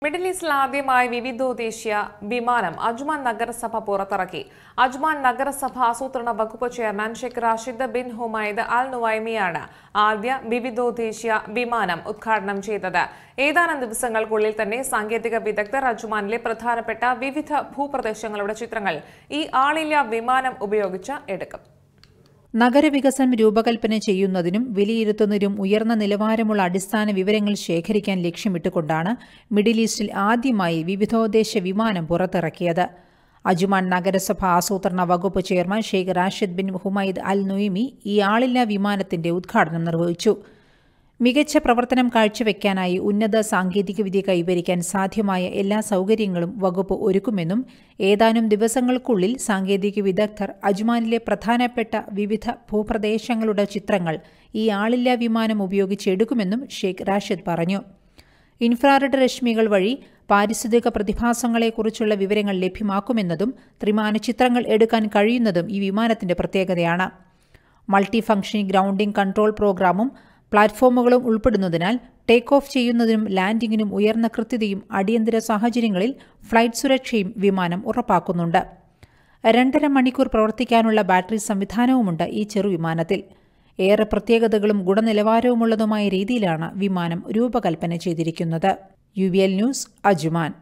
Middle ഈസ്റ്റിൽ ആദ്യമായി വിവിധോദ്ദേശീയ വിമാനം അജ്മാൻ നഗരസഭ പുറത്തിറക്കി. അജ്മാൻ നഗരസഭ ആസൂത്രണ വകുപ്പ് chairman Sheikh Rashid bin Humaid Al നുവൈമിയാണ് ആദ്യ വിവിധോദ്ദേശീയ വിമാനം ഉദ്ഘാടനം ചെയ്തത്. ഏതാനും ദിവസങ്ങൾക്കുള്ളിൽ തന്നെ സാങ്കേതിക വിദഗ്ധർ അജ്മാനിലെ പ്രധാനപ്പെട്ട വിവിധ ഭൂപ്രദേശങ്ങളുടെ ചിത്രങ്ങൾ ഈ ആളില്ലാ വിമാനം ഉപയോഗിച്ച് എടുക്കും. നഗരവികസനം രൂപകൽപ്പന ചെയ്യുന്നതിനും വിലയിരുത്തുന്നതിനും ഉയർന്ന നിലവാരമുള്ള അടിസ്ഥാന വിവരങ്ങൾ ശേഖരിക്കാൻ ലക്ഷ്യമിട്ടുകൊണ്ടാണ് മിഡിൽ ഈസ്റ്റിൽ ആദ്യമായി വിവിധോദ്ദേശ വിമാനം പുറത്തിറക്കിയത്. അജ്മാൻ നഗരസഭ ആസൂത്രണ വകുപ്പ് chairman Sheikh Rashid bin Humaid Al Nuaimi ഈ ആളില്ലാ വിമാനത്തിന്റെ ഉദ്ഘാടനം നിർവഹിച്ചു. മികച്ച പ്രവർത്തനം കാഴ്ചവെക്കാനായി ഉന്നത സാങ്കേതികവിദ്യ കൈവരിക്കാൻ സാധ്യമായ എല്ലാ സൗകര്യങ്ങളും വകുപ്പ് ഒരുക്കുമെന്നും ഏതാനും ദിവസങ്ങൾക്കുള്ളിൽ സാങ്കേതിക വിദഗ്ധർ അജ്മാനിലെ പ്രധാനപ്പെട്ട വിവിധ ഭൂപ്രദേശങ്ങളുടെ ചിത്രങ്ങൾ ഈ ആളില്ലാ വിമാനം ഉപയോഗിച്ചെടുക്കുമെന്നും ഷെയ്ഖ് റാഷിദ് പറഞ്ഞു. ഇൻഫ്രാറെഡ് രശ്മികൾ വഴി പാരിസ്ഥിതിക പ്രതിഭാസങ്ങളെക്കുറിച്ചുള്ള വിവരങ്ങൾ ലഭ്യമാക്കുമെന്നതും ത്രിമാന ചിത്രങ്ങൾ എടുക്കാൻ കഴിയുന്നതും ഈ വിമാനത്തിന്റെ പ്രത്യേകതയാണ്. മൾട്ടി ഫംഗ്ഷനിംഗ് ഗ്രൗണ്ടിംഗ് കൺട്രോൾ പ്രോഗ്രാമും പ്ലാറ്റ്ഫോമുകളും ഉൾപ്പെടുന്നതിനാൽ ടേക്ക് ഓഫ് ചെയ്യുന്നതിനും ലാൻഡിംഗിനും ഉയർന്ന കൃത്യതയും അടിയന്തര സാഹചര്യങ്ങളിൽ ഫ്ലൈറ്റ് സുരക്ഷയും വിമാനം ഉറപ്പാക്കുന്നുണ്ട്. 2.5 മണിക്കൂർ പ്രവർത്തിക്കാനുള്ള ബാറ്ററി സംവിധാനവുമുണ്ട് ഈ ചെറുവിമാനത്തിൽ. ഏറെ പ്രത്യേകതകളും ഗുണനിലവാരവുമുള്ളതുമായ രീതിയിലാണ് വിമാനം രൂപകൽപ്പന ചെയ്തിരിക്കുന്നത്. UBL news, Ajman.